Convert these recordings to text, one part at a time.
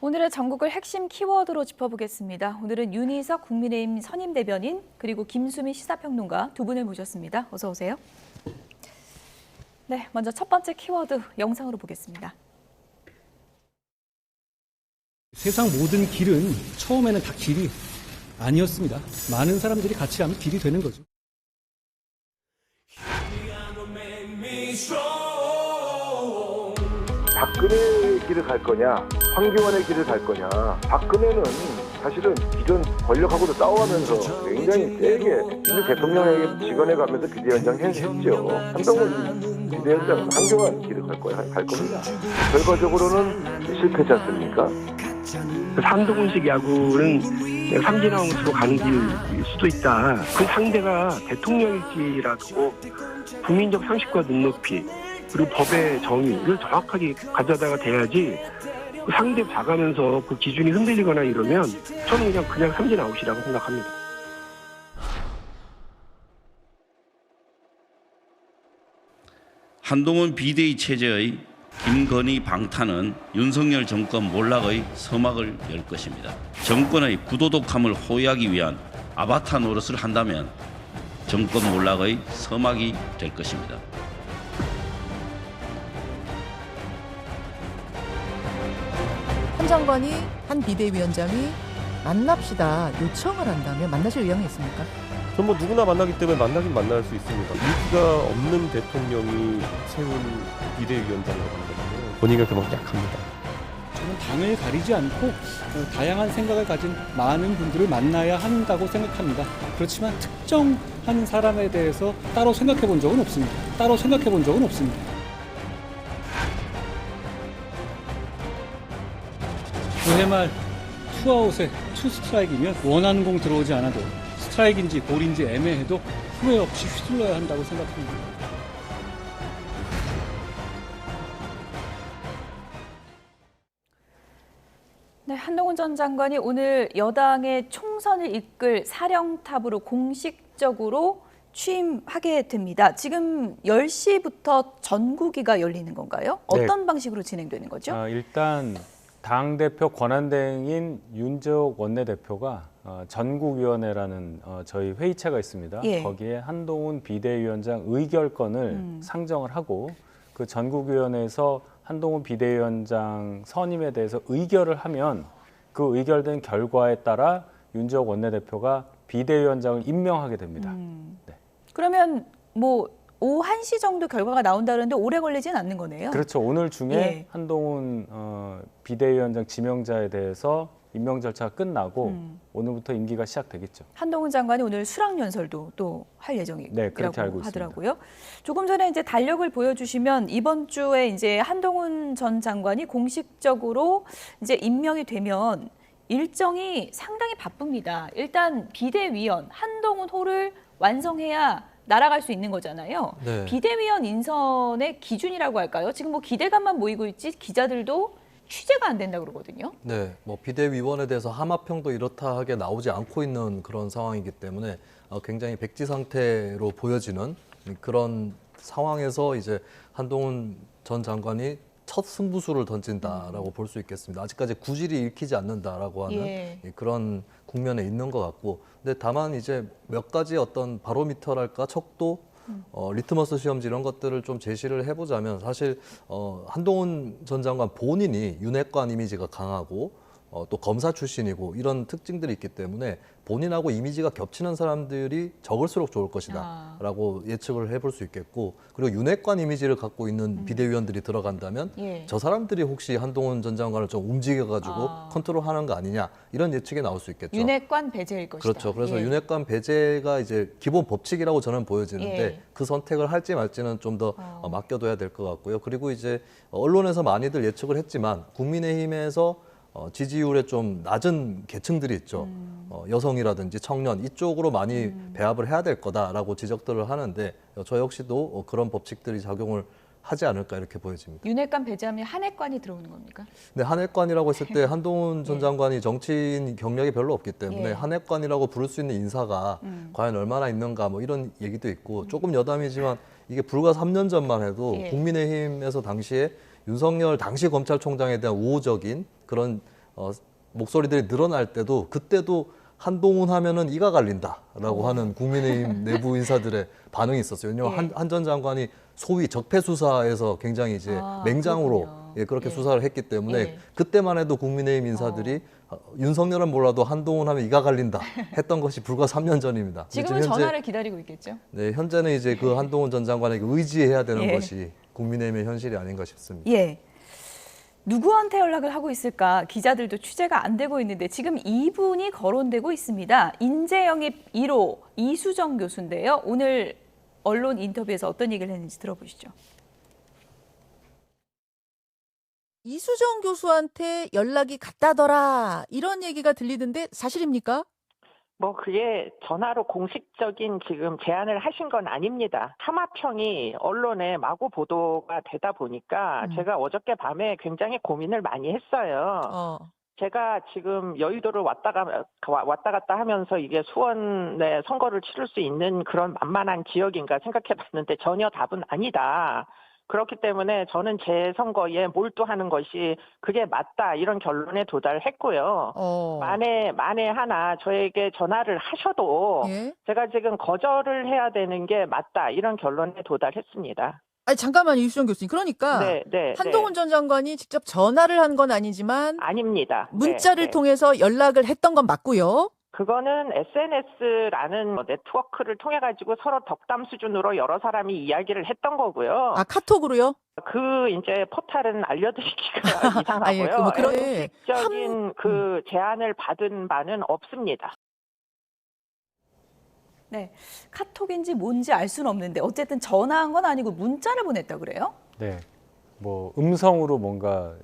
오늘의 전국을 핵심 키워드로 짚어보겠습니다. 오늘은 윤희석 국민의힘 선임 대변인 그리고 김수미 시사평론가 두 분을 모셨습니다. 어서 오세요. 네, 먼저 첫 번째 키워드 영상으로 보겠습니다. 세상 모든 길은 처음에는 다 길이 아니었습니다. 많은 사람들이 같이 가면 길이 되는 거죠. 박근혜의 길을 갈 거냐, 황교안의 길을 갈 거냐. 박근혜는 사실은 기존 권력하고도 싸워가면서 굉장히 세게 대통령에게 직원해 가면서 비대위원장 했죠. 한동훈 비대위원장은 황교안 길을 갈 겁니다. 결과적으로는 실패지 않습니까? 한동훈식 야구는 삼진아웃으로 가는 길일 수도 있다. 그 상대가 대통령일지라도 국민적 상식과 눈높이 그리고 법의 정의를 정확하게 가져다가 돼야지 상대 봐가면서 그 기준이 흔들리거나 이러면 저는 그냥 삼진아웃이라고 생각합니다. 한동훈 비대위 체제의 김건희 방탄은 윤석열 정권 몰락의 서막을 열 것입니다. 정권의 부도덕함을 호위하기 위한 아바타 노릇을 한다면 정권 몰락의 서막이 될 것입니다. 한 장관이 한 비대위원장이 만납시다 요청을 한다면 만나실 의향이 있습니까? 전 누구나 만나기 때문에 만나긴 만날 수 있습니다. 인기가 없는 대통령이 세운 비대위원장이라고 하거든요. 본인과 그만큼 약합니다. 저는 당을 가리지 않고 다양한 생각을 가진 많은 분들을 만나야 한다고 생각합니다. 그렇지만 특정한 사람에 대해서 따로 생각해 본 적은 없습니다. 그해 말 투아웃에 투 스트라이크이면 원하는 공 들어오지 않아도 스트라이크인지 볼인지 애매해도 후회 없이 휘둘러야 한다고 생각합니다. 네, 한동훈 전 장관이 오늘 여당의 총선을 이끌 사령탑으로 공식적으로 취임하게 됩니다. 지금 10시부터 전국위가 열리는 건가요? 어떤 방식으로 진행되는 거죠? 일단 당대표 권한대행인 윤재옥 원내대표가 전국위원회라는 저희 회의체가 있습니다. 예. 거기에 한동훈 비대위원장 의결권을 상정을 하고 그 전국위원회에서 한동훈 비대위원장 선임에 대해서 의결을 하면 그 의결된 결과에 따라 윤재옥 원내대표가 비대위원장을 임명하게 됩니다. 네. 그러면 오후 1시 정도 결과가 나온다는데 오래 걸리진 않는 거네요. 그렇죠. 오늘 중에 예. 한동훈 비대위원장 지명자에 대해서 임명 절차가 끝나고 오늘부터 임기가 시작되겠죠. 한동훈 장관이 오늘 수락연설도 또 할 예정이라고 네, 그렇게 알고 하더라고요. 조금 전에 이제 달력을 보여주시면 이번 주에 이제 한동훈 전 장관이 공식적으로 이제 임명이 되면 일정이 상당히 바쁩니다. 일단 비대위원 한동훈 호를 완성해야 날아갈 수 있는 거잖아요. 네. 비대위원 인선의 기준이라고 할까요? 지금 기대감만 모이고 있지 기자들도 취재가 안 된다 그러거든요. 네, 비대위원에 대해서 하마평도 이렇다 하게 나오지 않고 있는 그런 상황이기 때문에 굉장히 백지 상태로 보여지는 그런 상황에서 이제 한동훈 전 장관이 첫 승부수를 던진다라고 볼 수 있겠습니다. 아직까지 구질이 읽히지 않는다라고 하는 그런 국면에 있는 것 같고, 근데 다만 이제 몇 가지 어떤 바로미터랄까 척도 리트머스 시험지 이런 것들을 좀 제시를 해보자면 사실 한동훈 전 장관 본인이 윤핵관 이미지가 강하고 또 검사 출신이고 이런 특징들이 있기 때문에 본인하고 이미지가 겹치는 사람들이 적을수록 좋을 것이다 라고 예측을 해볼 수 있겠고, 그리고 윤핵관 이미지를 갖고 있는 비대위원들이 들어간다면 저 사람들이 혹시 한동훈 전 장관을 좀 움직여가지고 컨트롤하는 거 아니냐 이런 예측이 나올 수 있겠죠. 윤핵관 배제일 것이다. 그렇죠. 그래서 윤핵관 배제가 이제 기본 법칙이라고 저는 보여지는데 그 선택을 할지 말지는 좀 더 맡겨둬야 될 것 같고요. 그리고 이제 언론에서 많이들 예측을 했지만 국민의힘에서 지지율에 좀 낮은 계층들이 있죠. 여성이라든지 청년 이쪽으로 많이 배합을 해야 될 거다라고 지적들을 하는데 저 역시도 그런 법칙들이 작용을 하지 않을까 이렇게 보여집니다. 윤핵관 배제하면 한핵관이 들어오는 겁니까? 네, 한핵관이라고 했을 때 한동훈 전 장관이 정치인 경력이 별로 없기 때문에 한핵관이라고 부를 수 있는 인사가 과연 얼마나 있는가 이런 얘기도 있고 조금 여담이지만 이게 불과 3년 전만 해도 국민의힘에서 당시에 윤석열 당시 검찰총장에 대한 우호적인 그런 목소리들이 늘어날 때도 그때도 한동훈 하면은 이가 갈린다라고 하는 국민의힘 내부 인사들의 반응이 있었어요. 왜냐하면 한 전 장관이 소위 적폐 수사에서 굉장히 이제 맹장으로 그렇군요. 그렇게 수사를 했기 때문에 그때만 해도 국민의힘 인사들이 윤석열은 몰라도 한동훈 하면 이가 갈린다 했던 것이 불과 3년 전입니다. 지금은 현재, 전화를 기다리고 있겠죠. 네, 현재는 이제 그 한동훈 전 장관에게 의지해야 되는 것이 국민의힘의 현실이 아닌가 싶습니다. 예. 누구한테 연락을 하고 있을까? 기자들도 취재가 안 되고 있는데 지금 이분이 거론되고 있습니다. 인재영입 1호 이수정 교수인데요. 오늘 언론 인터뷰에서 어떤 얘기를 했는지 들어보시죠. 이수정 교수한테 연락이 갔다더라 이런 얘기가 들리던데 사실입니까? 뭐 그게 전화로 공식적인 지금 제안을 하신 건 아닙니다. 하마평이 언론에 마구 보도가 되다 보니까 제가 어저께 밤에 굉장히 고민을 많이 했어요. 제가 지금 여의도를 왔다 갔다 하면서 이게 수원에 선거를 치를 수 있는 그런 만만한 지역인가 생각해 봤는데 전혀 답은 아니다. 그렇기 때문에 저는 제 선거에 몰두하는 것이 그게 맞다 이런 결론에 도달했고요. 만에 하나 저에게 전화를 하셔도 제가 지금 거절을 해야 되는 게 맞다 이런 결론에 도달했습니다. 아니 잠깐만 이수정 교수님. 그러니까 한동훈 전 장관이 직접 전화를 한 건 아니지만 아닙니다. 문자를 통해서 연락을 했던 건 맞고요. 그거는 SNS라는 네트워크를 통해 가지고 서로 덕담 수준으로 여러 사람이 이야기를 했던 거고요. 아 카톡으로요? 그 이제 포탈은 알려드리기가 이상하고요. 뭐 그런데 공식적인 그 제안을 받은 바는 없습니다. 네, 카톡인지 뭔지 알 수는 없는데 어쨌든 전화한 건 아니고 문자를 보냈다 그래요? 네. 뭐 음성으로 뭔가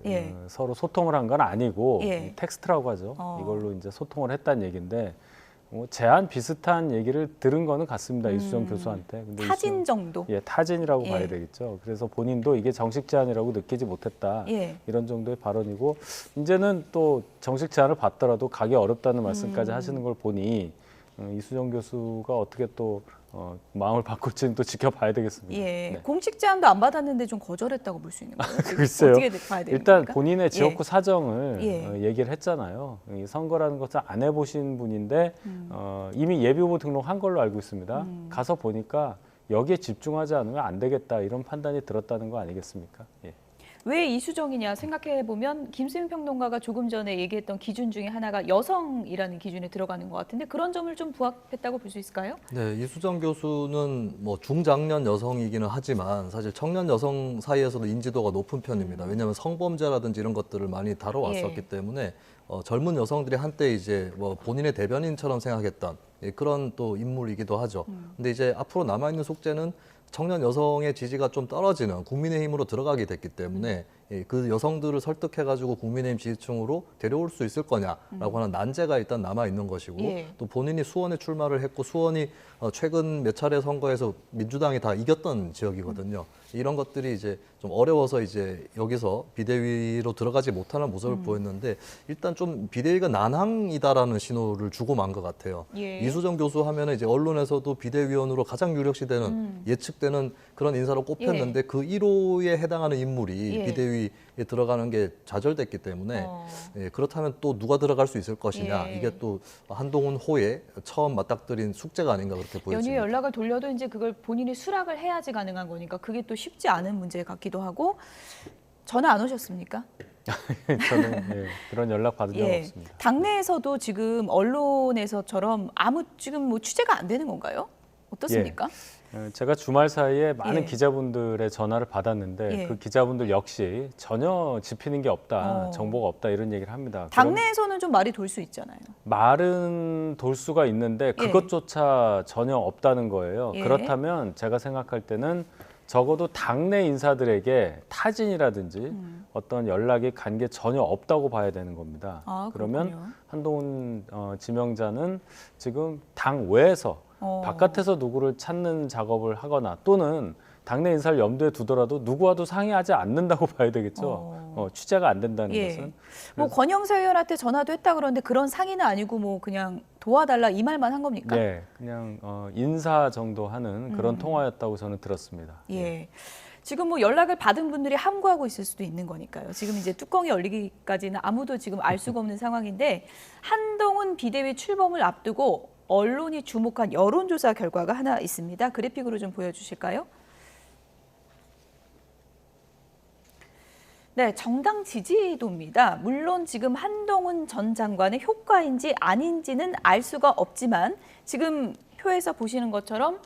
서로 소통을 한 건 아니고 텍스트라고 하죠. 이걸로 이제 소통을 했다는 얘기인데 뭐 제안 비슷한 얘기를 들은 거는 같습니다. 이수정 교수한테. 근데 타진 정도? 타진이라고 봐야 되겠죠. 그래서 본인도 이게 정식 제안이라고 느끼지 못했다. 이런 정도의 발언이고 이제는 또 정식 제안을 받더라도 가기 어렵다는 말씀까지 하시는 걸 보니 이수정 교수가 어떻게 또 마음을 바꿀지는 또 지켜봐야 되겠습니다. 네. 공식 제안도 안 받았는데 좀 거절했다고 볼 수 있는 거예요? 글쎄요. 어떻게 봐야 되는 일단 겁니까? 본인의 지역구 사정을 얘기를 했잖아요. 이 선거라는 것을 안 해보신 분인데 이미 예비후보 등록한 걸로 알고 있습니다. 가서 보니까 여기에 집중하지 않으면 안 되겠다 이런 판단이 들었다는 거 아니겠습니까? 왜 이수정이냐 생각해보면 김수민 평론가가 조금 전에 얘기했던 기준 중에 하나가 여성이라는 기준에 들어가는 것 같은데 그런 점을 좀 부합했다고 볼 수 있을까요? 네, 이수정 교수는 뭐 중장년 여성이기는 하지만 사실 청년 여성 사이에서도 인지도가 높은 편입니다. 왜냐하면 성범죄라든지 이런 것들을 많이 다뤄왔었기 때문에 젊은 여성들이 한때 이제 뭐 본인의 대변인처럼 생각했던 그런 또 인물이기도 하죠. 근데 이제 앞으로 남아있는 숙제는 청년 여성의 지지가 좀 떨어지는 국민의힘으로 들어가게 됐기 때문에 그 여성들을 설득해가지고 국민의힘 지지층으로 데려올 수 있을 거냐라고 하는 난제가 일단 남아있는 것이고 또 본인이 수원에 출마를 했고 수원이 최근 몇 차례 선거에서 민주당이 다 이겼던 지역이거든요. 이런 것들이 이제 좀 어려워서 이제 여기서 비대위로 들어가지 못하는 모습을 보였는데 일단 좀 비대위가 난항이다라는 신호를 주고 만 것 같아요. 이수정 교수 하면은 이제 언론에서도 비대위원으로 가장 유력시되는 예측되는 그런 인사로 꼽혔는데 그 1호에 해당하는 인물이 비대위에 들어가는 게 좌절됐기 때문에 그렇다면 또 누가 들어갈 수 있을 것이냐 이게 또 한동훈 호에 처음 맞닥뜨린 숙제가 아닌가 그렇게 보여집니다. 연휴에 연락을 돌려도 이제 그걸 본인이 수락을 해야지 가능한 거니까 그게 또 쉽지 않은 문제 같기도 하고 전화 안 오셨습니까? 저는 그런 연락 받은 적 없습니다. 당내에서도 지금 언론에서처럼 지금 뭐 취재가 안 되는 건가요? 어떻습니까? 제가 주말 사이에 많은 기자분들의 전화를 받았는데 그 기자분들 역시 전혀 짚히는 게 없다, 정보가 없다 이런 얘기를 합니다. 당내에서는 좀 말이 돌 수 있잖아요. 말은 돌 수가 있는데 그것조차 전혀 없다는 거예요. 그렇다면 제가 생각할 때는 적어도 당내 인사들에게 타진이라든지 어떤 연락이 간 게 전혀 없다고 봐야 되는 겁니다. 그러면 한동훈 지명자는 지금 당 외에서 바깥에서 누구를 찾는 작업을 하거나 또는 당내 인사를 염두에 두더라도 누구와도 상의하지 않는다고 봐야 되겠죠. 취재가 안 된다는 것은. 뭐 권영세 의원한테 전화도 했다 그러는데 그런 상의는 아니고 뭐 그냥 도와달라 이 말만 한 겁니까? 네, 그냥 인사 정도 하는 그런 통화였다고 저는 들었습니다. 지금 뭐 연락을 받은 분들이 함구하고 있을 수도 있는 거니까요. 지금 이제 뚜껑이 열리기까지는 아무도 지금 알 수가 없는 상황인데 한동훈 비대위 출범을 앞두고 언론이 주목한 여론조사 결과가 하나 있습니다. 그래픽으로 좀 보여주실까요? 네, 정당 지지도입니다. 물론 지금 한동훈 전 장관의 효과인지 아닌지는 알 수가 없지만 지금 표에서 보시는 것처럼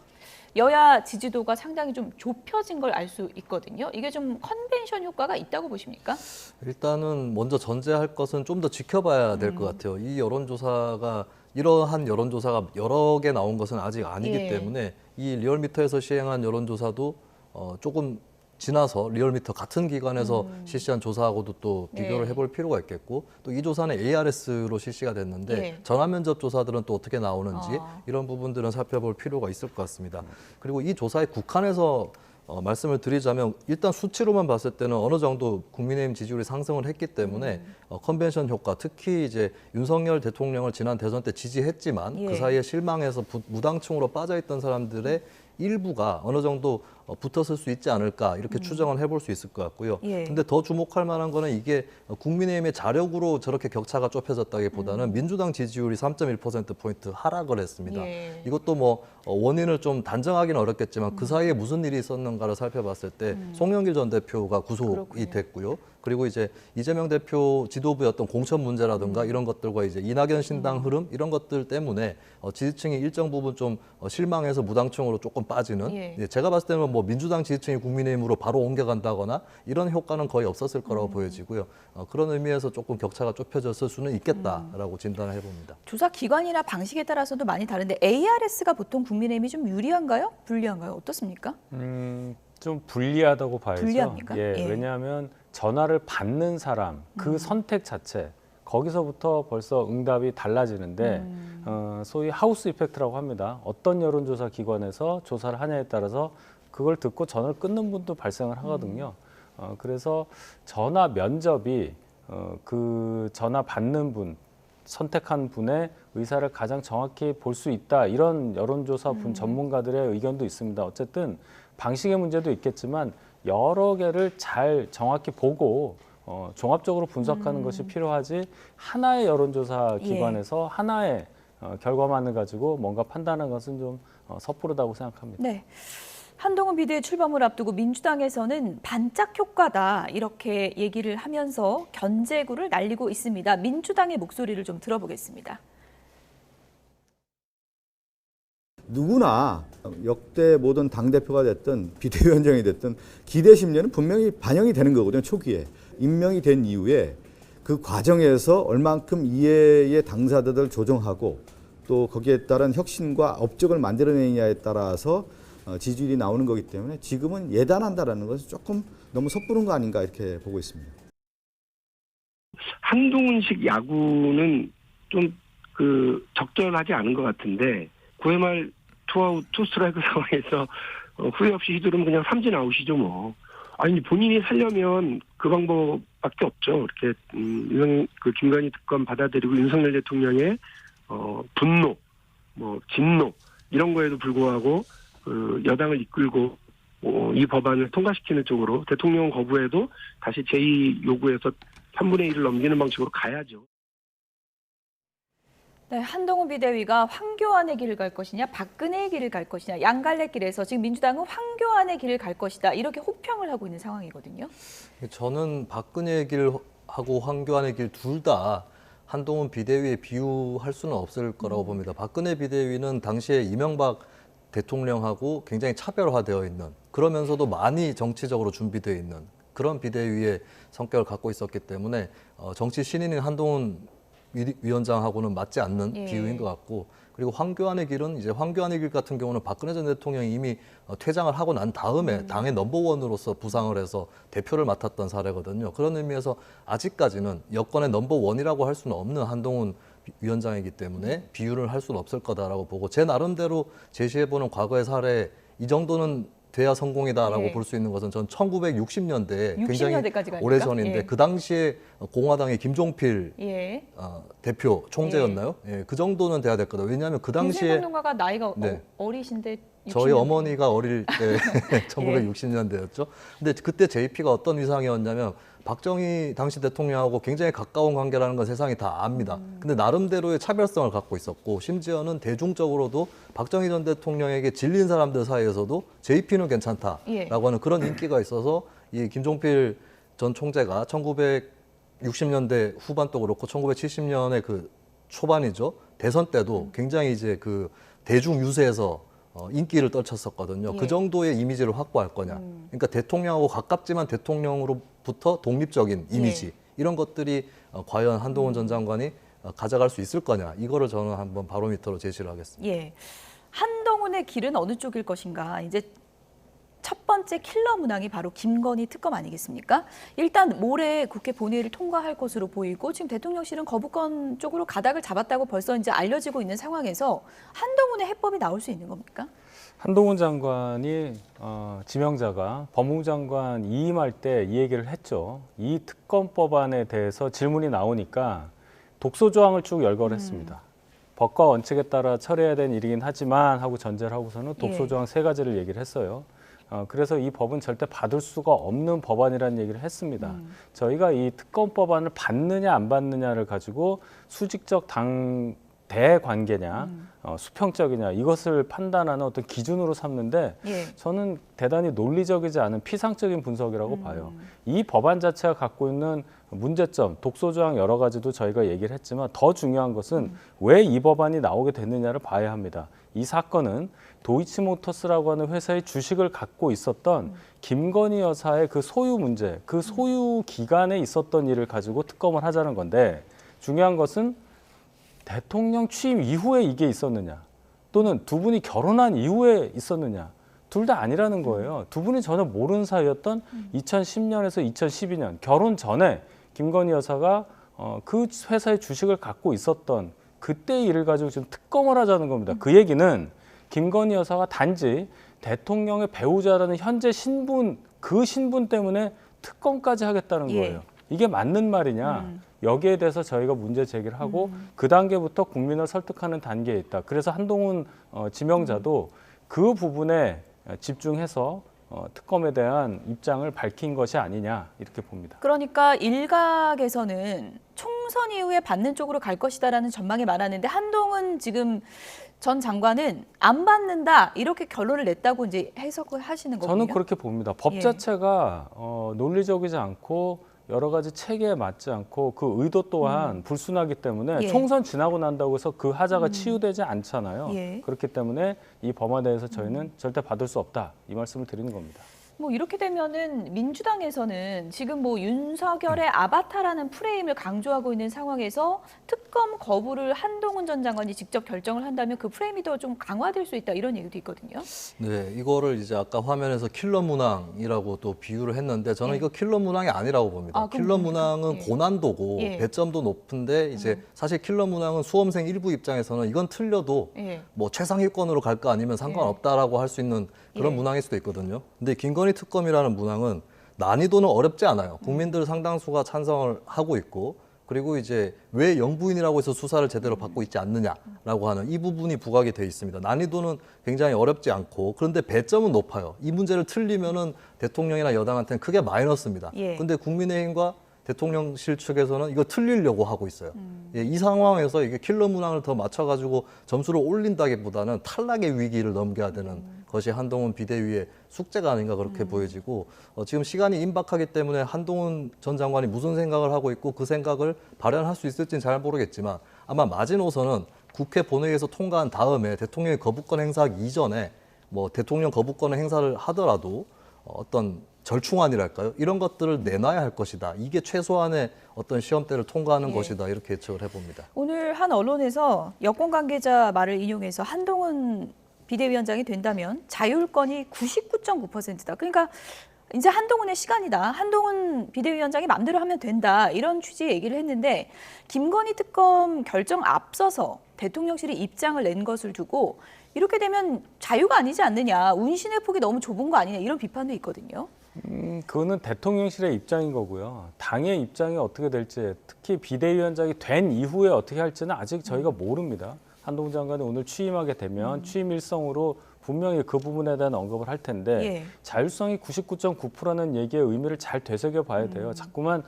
여야 지지도가 상당히 좀 좁혀진 걸 알 수 있거든요. 이게 좀 컨벤션 효과가 있다고 보십니까? 일단은 먼저 전제할 것은 좀 더 지켜봐야 될 것 같아요. 이 여론조사가 이러한 여론조사가 여러 개 나온 것은 아직 아니기 때문에 이 리얼미터에서 시행한 여론조사도 조금 지나서 리얼미터 같은 기관에서 실시한 조사하고도 또 비교를 해볼 필요가 있겠고 또 이 조사는 ARS로 실시가 됐는데 전화면접 조사들은 또 어떻게 나오는지 이런 부분들은 살펴볼 필요가 있을 것 같습니다. 그리고 이 조사에 국한해서 말씀을 드리자면 일단 수치로만 봤을 때는 어느 정도 국민의힘 지지율이 상승을 했기 때문에 컨벤션 효과, 특히 이제 윤석열 대통령을 지난 대선 때 지지했지만 그 사이에 실망해서 무당층으로 빠져있던 사람들의 일부가 어느 정도 붙었을 수 있지 않을까 이렇게 추정을 해볼 수 있을 것 같고요. 근데 더 주목할 만한 거는 이게 국민의힘의 자력으로 저렇게 격차가 좁혀졌다기보다는 민주당 지지율이 3.1%포인트 하락을 했습니다. 이것도 뭐 원인을 좀 단정하기는 어렵겠지만 그 사이에 무슨 일이 있었는가를 살펴봤을 때 송영길 전 대표가 구속이 됐고요. 그리고 이제 이재명 대표 지도부였던 공천 문제라든가 이런 것들과 이제 이낙연 신당 흐름 이런 것들 때문에 지지층이 일정 부분 좀 실망해서 무당층으로 조금 빠지는 제가 봤을 때는 뭐 민주당 지지층이 국민의힘으로 바로 옮겨간다거나 이런 효과는 거의 없었을 거라고 보여지고요. 그런 의미에서 조금 격차가 좁혀졌을 수는 있겠다라고 진단을 해봅니다. 조사 기관이나 방식에 따라서도 많이 다른데 ARS가 보통 국민의힘이 좀 유리한가요? 불리한가요? 어떻습니까? 좀 불리하다고 봐야죠. 불리합니까? 왜냐하면 전화를 받는 사람 그 선택 자체 거기서부터 벌써 응답이 달라지는데 소위 하우스 이펙트라고 합니다. 어떤 여론조사 기관에서 조사를 하냐에 따라서 그걸 듣고 전화를 끊는 분도 발생을 하거든요. 그래서 전화 면접이 그 전화 받는 분, 선택한 분의 의사를 가장 정확히 볼 수 있다. 이런 여론조사 전문가들의 의견도 있습니다. 어쨌든 방식의 문제도 있겠지만 여러 개를 잘 정확히 보고 종합적으로 분석하는 것이 필요하지 하나의 여론조사 기관에서 하나의 결과만을 가지고 뭔가 판단하는 것은 좀 섣부르다고 생각합니다. 네. 한동훈 비대위 출범을 앞두고 민주당에서는 반짝 효과다 이렇게 얘기를 하면서 견제구를 날리고 있습니다. 민주당의 목소리를 좀 들어보겠습니다. 누구나 역대 모든 당대표가 됐든 비대위원장이 됐든 기대 심리는 분명히 반영이 되는 거거든요. 초기에. 임명이 된 이후에 그 과정에서 얼만큼 이해의 당사자들을 조정하고 또 거기에 따른 혁신과 업적을 만들어내느냐에 따라서 지지율이 나오는 거기 때문에 지금은 예단한다라는 것은 조금 너무 섣부른 거 아닌가 이렇게 보고 있습니다. 한동훈식 야구는 좀 적절하지 않은 것 같은데 9회 말 투아웃 투스트라이크 상황에서 후회 없이 휘두르면 그냥 삼진 아웃이죠 뭐. 아니 본인이 살려면 그 방법밖에 없죠. 이렇게 김건희 특검 받아들이고 윤석열 대통령의 분노, 뭐 진노 이런 거에도 불구하고 여당을 이끌고 이 법안을 통과시키는 쪽으로 대통령 거부해도 다시 제2 요구해서 3분의 1을 넘기는 방식으로 가야죠. 네, 한동훈 비대위가 황교안의 길을 갈 것이냐 박근혜의 길을 갈 것이냐 양갈래길에서 지금 민주당은 황교안의 길을 갈 것이다 이렇게 혹평을 하고 있는 상황이거든요. 저는 박근혜의 길하고 황교안의 길 둘 다 한동훈 비대위에 비유할 수는 없을 거라고 봅니다. 박근혜 비대위는 당시에 이명박 대통령하고 굉장히 차별화되어 있는 그러면서도 많이 정치적으로 준비되어 있는 그런 비대위의 성격을 갖고 있었기 때문에 정치 신인인 한동훈 위원장하고는 맞지 않는 비유인 것 같고 그리고 황교안의 길은 이제 황교안의 길 같은 경우는 박근혜 전 대통령이 이미 퇴장을 하고 난 다음에 당의 넘버원으로서 부상을 해서 대표를 맡았던 사례거든요. 그런 의미에서 아직까지는 여권의 넘버원이라고 할 수는 없는 한동훈 위원장이기 때문에 비유를 할 수는 없을 거다라고 보고 제 나름대로 제시해보는 과거의 사례 이 정도는 돼야 성공이다라고 예. 볼 수 있는 것은 전 1960년대 굉장히 60년대까지 가니까? 오래전인데 예. 그 당시에 공화당의 김종필 예. 대표 총재였나요? 예. 그 정도는 돼야 될 거다. 왜냐하면 그 당시에 평론가가 나이가 네. 어리신데 저희 60년대. 어머니가 어릴 때 1960년대였죠. 근데 그때 JP가 어떤 위상이었냐면 박정희 당시 대통령하고 굉장히 가까운 관계라는 건 세상이 다 압니다. 근데 나름대로의 차별성을 갖고 있었고 심지어는 대중적으로도 박정희 전 대통령에게 질린 사람들 사이에서도 JP는 괜찮다라고 하는 그런 인기가 있어서 이 김종필 전 총재가 1960년대 후반도 그렇고 1970년의 그 초반이죠. 대선 때도 굉장히 이제 그 대중 유세에서 인기를 떨쳤었거든요. 예. 그 정도의 이미지를 확보할 거냐. 그러니까 대통령하고 가깝지만 대통령으로부터 독립적인 이미지 이런 것들이 과연 한동훈 전 장관이 가져갈 수 있을 거냐. 이거를 저는 한번 바로미터로 제시를 하겠습니다. 예. 한동훈의 길은 어느 쪽일 것인가. 이제 첫 번째 킬러 문항이 바로 김건희 특검 아니겠습니까? 일단 모레 국회 본회의를 통과할 것으로 보이고 지금 대통령실은 거부권 쪽으로 가닥을 잡았다고 벌써 이제 알려지고 있는 상황에서 한동훈의 해법이 나올 수 있는 겁니까? 한동훈 장관이 지명자가 법무부 장관 이임할 때 이 얘기를 했죠. 이 특검법안에 대해서 질문이 나오니까 독소 조항을 쭉 열거했습니다. 법과 원칙에 따라 처리해야 되는 일이긴 하지만 하고 전제를 하고서는 독소 조항 3가지를 얘기를 했어요. 그래서 이 법은 절대 받을 수가 없는 법안이라는 얘기를 했습니다. 저희가 이 특검 법안을 받느냐 안 받느냐를 가지고 수직적 대관계냐, 수평적이냐 이것을 판단하는 어떤 기준으로 삼는데 저는 대단히 논리적이지 않은 피상적인 분석이라고 봐요. 이 법안 자체가 갖고 있는 문제점, 독소조항 여러 가지도 저희가 얘기를 했지만 더 중요한 것은 왜 이 법안이 나오게 됐느냐를 봐야 합니다. 이 사건은 도이치모터스라고 하는 회사의 주식을 갖고 있었던 김건희 여사의 그 소유 문제, 그 소유 기간에 있었던 일을 가지고 특검을 하자는 건데 중요한 것은 대통령 취임 이후에 이게 있었느냐 또는 두 분이 결혼한 이후에 있었느냐 둘 다 아니라는 거예요. 두 분이 전혀 모르는 사이였던 2010년에서 2012년 결혼 전에 김건희 여사가 그 회사의 주식을 갖고 있었던 그때의 일을 가지고 지금 특검을 하자는 겁니다. 그 얘기는 김건희 여사가 단지 대통령의 배우자라는 현재 신분, 그 신분 때문에 특검까지 하겠다는 거예요. 이게 맞는 말이냐? 여기에 대해서 저희가 문제 제기를 하고 그 단계부터 국민을 설득하는 단계에 있다. 그래서 한동훈 지명자도 그 부분에 집중해서 특검에 대한 입장을 밝힌 것이 아니냐 이렇게 봅니다. 그러니까 일각에서는 총선 이후에 받는 쪽으로 갈 것이다라는 전망이 많았는데 한동훈 지금 전 장관은 안 받는다 이렇게 결론을 냈다고 이제 해석을 하시는 거군요. 저는 그렇게 봅니다. 법 자체가 논리적이지 않고 여러 가지 체계에 맞지 않고 그 의도 또한 불순하기 때문에 총선 지나고 난다고 해서 그 하자가 치유되지 않잖아요. 그렇기 때문에 이 법안에 대해서 저희는 절대 받을 수 없다 이 말씀을 드리는 겁니다. 뭐 이렇게 되면은 민주당에서는 지금 뭐 윤석열의 아바타라는 프레임을 강조하고 있는 상황에서 특검 거부를 한동훈 전 장관이 직접 결정을 한다면 그 프레임이 더 좀 강화될 수 있다 이런 얘기도 있거든요. 네, 이거를 이제 아까 화면에서 킬러 문항이라고 또 비유를 했는데 저는 이거 킬러 문항이 아니라고 봅니다. 킬러 문항은 고난도고 배점도 높은데 이제 사실 킬러 문항은 수험생 일부 입장에서는 이건 틀려도 뭐 최상위권으로 갈까 아니면 상관없다라고 할 수 있는 그런 문항일 수도 있거든요. 근데 김건희 특검이라는 문항은 난이도는 어렵지 않아요. 국민들 상당수가 찬성을 하고 있고 그리고 이제 왜 영부인이라고 해서 수사를 제대로 받고 있지 않느냐라고 하는 이 부분이 부각이 돼 있습니다. 난이도는 굉장히 어렵지 않고 그런데 배점은 높아요. 이 문제를 틀리면은 대통령이나 여당한테는 크게 마이너스입니다. 근데 국민의힘과 대통령실 측에서는 이거 틀리려고 하고 있어요. 이 상황에서 이게 킬러 문항을 더 맞춰가지고 점수를 올린다기보다는 탈락의 위기를 넘겨야 되는 것이 한동훈 비대위의 숙제가 아닌가 그렇게 보여지고 지금 시간이 임박하기 때문에 한동훈 전 장관이 무슨 생각을 하고 있고 그 생각을 발현할 수 있을지는 잘 모르겠지만 아마 마지노선은 국회 본회의에서 통과한 다음에 대통령의 거부권 행사하기 이전에 뭐 대통령 거부권의 행사를 하더라도 어떤 절충안이랄까요? 이런 것들을 내놔야 할 것이다. 이게 최소한의 어떤 시험대를 통과하는 것이다. 이렇게 예측을 해봅니다. 오늘 한 언론에서 여권 관계자 말을 인용해서 한동훈 비대위원장이 된다면 자율권이 99.9%다. 그러니까 이제 한동훈의 시간이다. 한동훈 비대위원장이 마음대로 하면 된다. 이런 취지의 얘기를 했는데 김건희 특검 결정 앞서서 대통령실이 입장을 낸 것을 두고 이렇게 되면 자유가 아니지 않느냐, 운신의 폭이 너무 좁은 거 아니냐 이런 비판도 있거든요. 그거는 대통령실의 입장인 거고요. 당의 입장이 어떻게 될지, 특히 비대위원장이 된 이후에 어떻게 할지는 아직 저희가 모릅니다. 한동훈 장관이 오늘 취임하게 되면 취임 일성으로 분명히 그 부분에 대한 언급을 할 텐데 예. 자율성이 99.9%는 얘기의 의미를 잘 되새겨 봐야 돼요. 자꾸만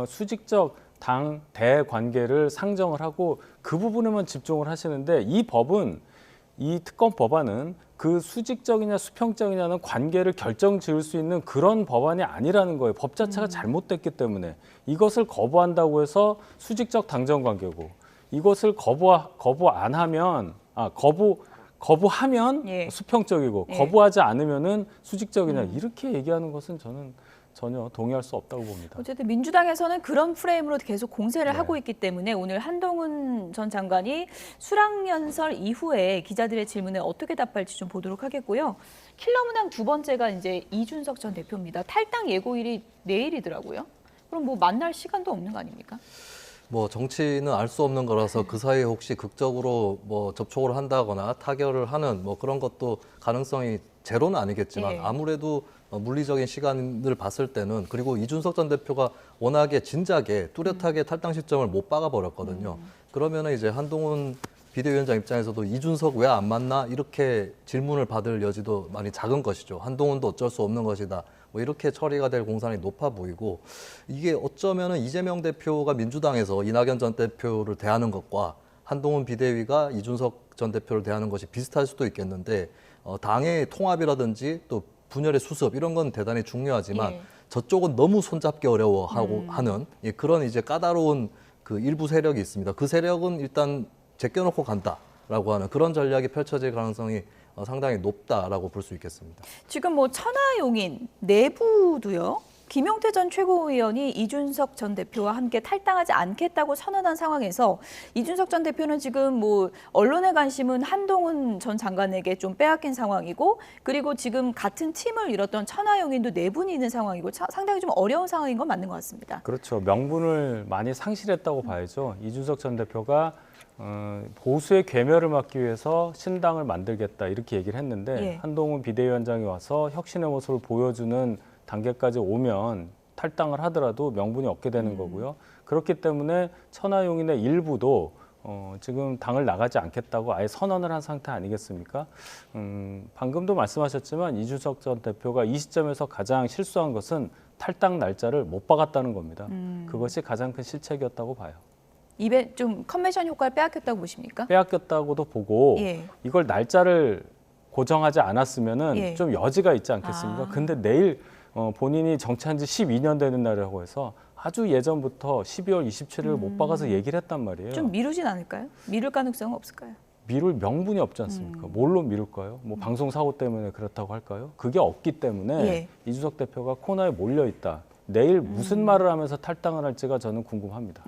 수직적 당-대 관계를 상정을 하고 그 부분에만 집중을 하시는데 이 법은, 이 특검 법안은 그 수직적이냐 수평적이냐는 관계를 결정 지을 수 있는 그런 법안이 아니라는 거예요. 법 자체가 잘못됐기 때문에 이것을 거부한다고 해서 수직적 당정 관계고, 이것을 거부하면 예. 수평적이고 예. 거부하지 않으면은 수직적이냐 이렇게 얘기하는 것은 저는 전혀 동의할 수 없다고 봅니다. 어쨌든 민주당에서는 그런 프레임으로 계속 공세를 하고 있기 때문에 오늘 한동훈 전 장관이 수락연설 이후에 기자들의 질문에 어떻게 답할지 좀 보도록 하겠고요. 킬러 문항 두 번째가 이제 이준석 전 대표입니다. 탈당 예고일이 내일이더라고요. 그럼 뭐 만날 시간도 없는 거 아닙니까? 뭐 정치는 알 수 없는 거라서 그 사이에 혹시 극적으로 뭐 접촉을 한다거나 타결을 하는 뭐 그런 것도 가능성이 제로는 아니겠지만 예. 아무래도 물리적인 시간을 봤을 때는, 그리고 이준석 전 대표가 워낙에 진작에 뚜렷하게 탈당 시점을 못 박아버렸거든요. 그러면은 이제 한동훈 비대위원장 입장에서도 이준석 왜 안 만나? 이렇게 질문을 받을 여지도 많이 작은 것이죠. 한동훈도 어쩔 수 없는 것이다. 뭐 이렇게 처리가 될 공산이 높아 보이고, 이게 어쩌면은 이재명 대표가 민주당에서 이낙연 전 대표를 대하는 것과 한동훈 비대위가 이준석 전 대표를 대하는 것이 비슷할 수도 있겠는데, 당의 통합이라든지 또 분열의 수습 이런 건 대단히 중요하지만 예. 저쪽은 너무 손잡기 어려워하고 하는 그런 이제 까다로운 그 일부 세력이 있습니다. 그 세력은 일단 제껴놓고 간다라고 하는 그런 전략이 펼쳐질 가능성이 상당히 높다라고 볼 수 있겠습니다. 지금 뭐 천하용인 내부도요. 김용태 전 최고위원이 이준석 전 대표와 함께 탈당하지 않겠다고 선언한 상황에서 이준석 전 대표는 지금 뭐 언론의 관심은 한동훈 전 장관에게 좀 빼앗긴 상황이고, 그리고 지금 같은 팀을 이뤘던 천하용인도 내분이 있는 상황이고 상당히 좀 어려운 상황인 건 맞는 것 같습니다. 그렇죠. 명분을 많이 상실했다고 봐야죠. 이준석 전 대표가 보수의 괴멸을 막기 위해서 신당을 만들겠다 이렇게 얘기를 했는데 예. 한동훈 비대위원장이 와서 혁신의 모습을 보여주는 단계까지 오면 탈당을 하더라도 명분이 없게 되는 거고요. 그렇기 때문에 천하용인의 일부도 지금 당을 나가지 않겠다고 아예 선언을 한 상태 아니겠습니까? 방금도 말씀하셨지만 이준석 전 대표가 이 시점에서 가장 실수한 것은 탈당 날짜를 못 박았다는 겁니다. 그것이 가장 큰 실책이었다고 봐요. 입에 좀 컨벤션 효과를 빼앗겼다고 보십니까? 빼앗겼다고도 보고 예. 이걸 날짜를 고정하지 않았으면은 예. 좀 여지가 있지 않겠습니까? 근데 내일 본인이 정치한 지 12년 되는 날이라고 해서 아주 예전부터 12월 27일 못 박아서 얘기를 했단 말이에요. 좀 미루진 않을까요? 미룰 가능성은 없을까요? 미룰 명분이 없지 않습니까? 뭘로 미룰까요? 뭐 방송 사고 때문에 그렇다고 할까요? 그게 없기 때문에 예. 이준석 대표가 코너에 몰려 있다. 내일 무슨 말을 하면서 탈당을 할지가 저는 궁금합니다.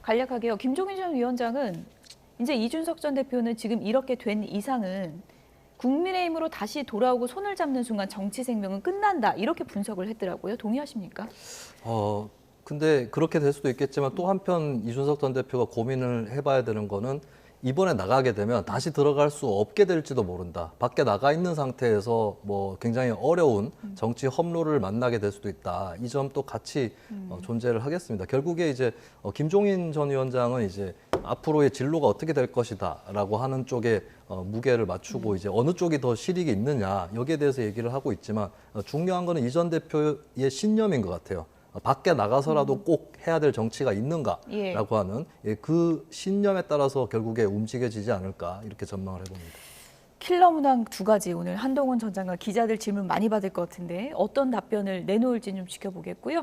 간략하게요. 김종인 전 위원장은 이제 이준석 전 대표는 지금 이렇게 된 이상은 국민의힘으로 다시 돌아오고 손을 잡는 순간 정치 생명은 끝난다. 이렇게 분석을 했더라고요. 동의하십니까? 근데 그렇게 될 수도 있겠지만 또 한편 이준석 전 대표가 고민을 해봐야 되는 거는 이번에 나가게 되면 다시 들어갈 수 없게 될지도 모른다. 밖에 나가 있는 상태에서 뭐 굉장히 어려운 정치 험로를 만나게 될 수도 있다. 이 점도 같이 존재를 하겠습니다. 결국에 이제 김종인 전 위원장은 이제 앞으로의 진로가 어떻게 될 것이다라고 하는 쪽에 무게를 맞추고 이제 어느 쪽이 더 실익이 있느냐 여기에 대해서 얘기를 하고 있지만 중요한 거는 이 전 대표의 신념인 것 같아요. 밖에 나가서라도 꼭 해야 될 정치가 있는가라고 예. 하는 그 신념에 따라서 결국에 움직여지지 않을까 이렇게 전망을 해봅니다. 킬러 문항 두 가지 오늘 한동훈 전 장관 기자들 질문 많이 받을 것 같은데 어떤 답변을 내놓을지 좀 지켜보겠고요.